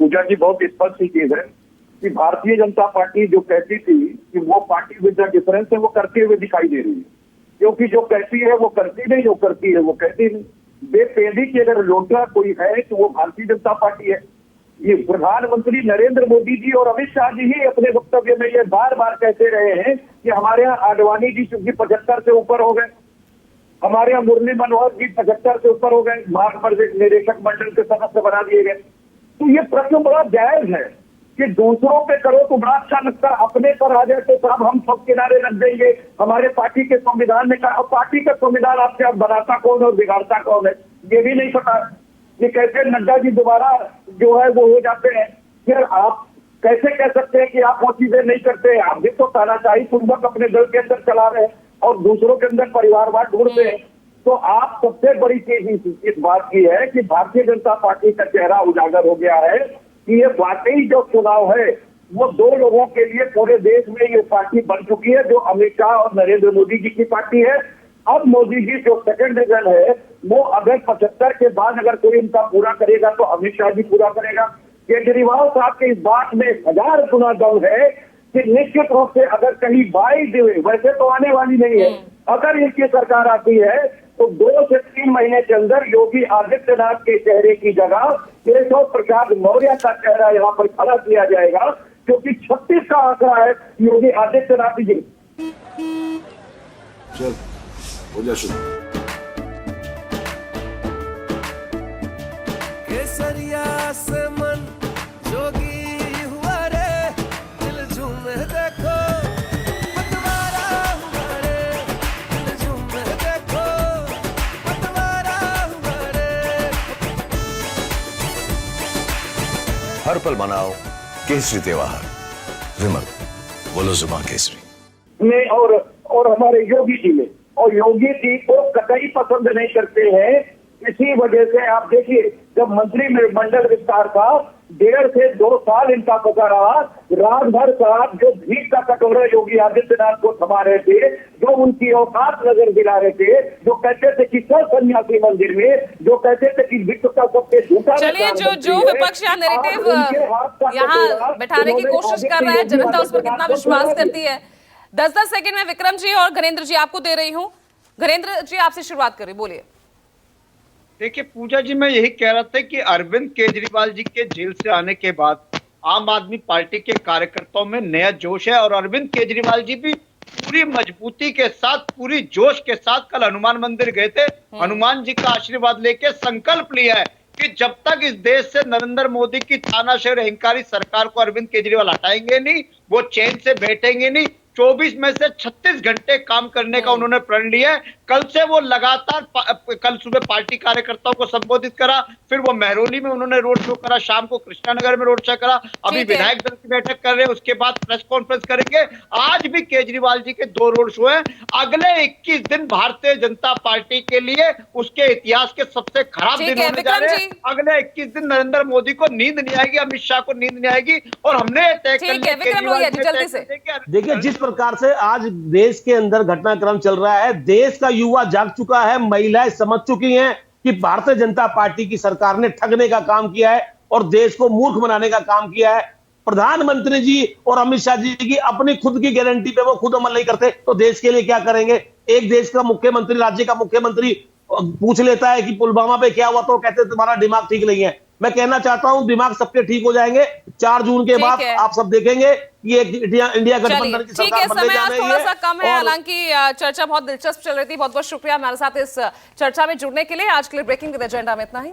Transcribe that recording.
पूजा जी बहुत स्पष्ट चीज है कि भारतीय जनता पार्टी जो कहती थी कि वो पार्टी विद द डिफरेंस है, वो करते हुए दिखाई दे रही है। क्योंकि जो कहती है वो करती नहीं, जो करती है वो कहती नहीं। बेपेंदी की अगर लोटा कोई है तो वो भारतीय जनता पार्टी है। ये प्रधानमंत्री नरेंद्र मोदी जी और अमित शाह जी ही अपने वक्तव्य में ये बार बार कहते रहे हैं कि हमारे यहाँ आडवाणी जी चूंकि 75 से ऊपर हो गए, हमारे यहाँ मुरली मनोहर जी 75 से ऊपर हो गए, मार्ग निदेशक मंडल के सदस्य बना दिए गए। तो ये प्रश्न बड़ा जायज है कि दूसरों पे करो तो बड़ा अच्छा लगता, अपने पर आ जाए तो साहब हम सब किनारे रख देंगे। हमारे पार्टी के संविधान में कहा, पार्टी का संविधान आपके आप बनाता कौन और बिगाड़ता कौन है ये भी नहीं पता। ये कैसे नड्डा जी दोबारा जो है वो हो जाते हैं, फिर आप कैसे कह सकते हैं कि आप वो चीजें नहीं करते हैं? आप भी तो तानाशाही पूर्वक अपने दल के अंदर चला रहे हैं और दूसरों के अंदर परिवारवाद ढूंढते हैं। तो आप सबसे बड़ी चीज इस बात की है कि भारतीय जनता पार्टी का चेहरा उजागर हो गया है कि ये वाकई जो चुनाव है वो दो लोगों के लिए पूरे देश में ये पार्टी बन चुकी है, जो अमित शाह और नरेंद्र मोदी जी की पार्टी है। अब मोदी जी जो सेकंड रीजन है वो अगर 75 के बाद अगर कोई इनका पूरा करेगा तो अमित शाह जी पूरा करेगा। केजरीवाल साहब के इस बात में 1000 गुना दम है कि निश्चित रूप से अगर कहीं बाई दिए, वैसे तो आने वाली नहीं है, अगर इनकी सरकार आती है तो 2 से 3 महीने के अंदर योगी आदित्यनाथ के चेहरे की जगह केशव प्रसाद मौर्य का चेहरा यहाँ पर खड़ा किया जाएगा, क्योंकि 36 का आंकड़ा है योगी आदित्यनाथ जी। चल हो जा शुरू। केसरिया से मन जोगी हुआ रे, दिल झूमे देखो पतवारा हुआ रे, दिल झूमे देखो पतवारा हुआ रे। हर पल मनाओ केसरी त्योहार। विमल बोलो जुबान केसरी में और हमारे योगी जी में, और योगी जी को कतई पसंद नहीं करते हैं। इसी वजह से आप देखिए जब मंत्रिमंडल विस्तार था 1.5 से 2 साल इनका पता रहा, राजभर साहब जो भीख का कटोरा योगी आदित्यनाथ को थमा रहे थे, जो उनकी औकात नजर दिला रहे थे, जो कहते थे कि सब सन्यासी मंदिर में, जो कहते थे कि विश्व का सबसे झूठा। चलिए जो विपक्ष यहाँ नैरेटिव यहाँ बैठाने की कोशिश कर रहा है, जनता उस पर कितना विश्वास करती है। 10-10 सेकंड में विक्रम जी और घरेंद्र जी आपको दे रही हूँ। घरेंद्र जी आपसे शुरुआत करें, बोलिए। देखिए पूजा जी, मैं यही कह रहा था कि अरविंद केजरीवाल जी के जेल से आने के बाद आम आदमी पार्टी के कार्यकर्ताओं में नया जोश है और अरविंद केजरीवाल जी भी पूरी मजबूती के साथ, पूरी जोश के साथ कल हनुमान मंदिर गए थे। हनुमान जी का आशीर्वाद लेके संकल्प लिया है कि जब तक इस देश से नरेंद्र मोदी की तानाशाही और अहंकारी सरकार को अरविंद केजरीवाल हटाएंगे नहीं, वो चैन से बैठेंगे नहीं। 24 में से 36 घंटे काम करने का उन्होंने प्रण लिया है। कल से वो लगातार कल सुबह पार्टी कार्यकर्ताओं को संबोधित करा, फिर वो महरौली में उन्होंने रोड शो करा, शाम को कृष्णानगर में रोड शो करा, अभी विधायक दल की बैठक कर रहे हैं, उसके बाद प्रेस कॉन्फ्रेंस करेंगे। आज भी केजरीवाल जी के 2 रोड शो हैं। अगले 21 दिन भारतीय जनता पार्टी के लिए उसके इतिहास के सबसे खराब दिन होने जा रहे हैं। अगले 21 दिन नरेंद्र मोदी को नींद नहीं आएगी, अमित शाह को नींद नहीं आएगी, और हमने तय कर लिया। देखिए जिस प्रकार से आज देश के अंदर घटनाक्रम चल रहा है, देश का युवा जाग चुका है, महिलाएं समझ चुकी हैं कि भारतीय जनता पार्टी की सरकार ने ठगने का काम किया है और देश को मूर्ख बनाने का काम किया है। प्रधानमंत्री जी और अमित शाह जी की अपनी खुद की गारंटी पे वो खुद अमल नहीं करते तो देश के लिए क्या करेंगे? एक देश का मुख्यमंत्री, राज्य का मुख्यमंत्री पूछ लेता है कि पुलवामा पे क्या हुआ तो कहते तुम्हारा दिमाग ठीक नहीं है। मैं कहना चाहता हूं दिमाग सबके ठीक हो जाएंगे 4 जून के बाद। आप सब देखेंगे कि एक इंडिया गठबंधन की सरकार बनने जा रही है। थोड़ा सा कम है, हालांकि चर्चा बहुत दिलचस्प चल रही थी। बहुत बहुत शुक्रिया हमारे साथ इस चर्चा में जुड़ने के लिए। आज के लिए ब्रेकिंग विद एजेंडा में इतना ही।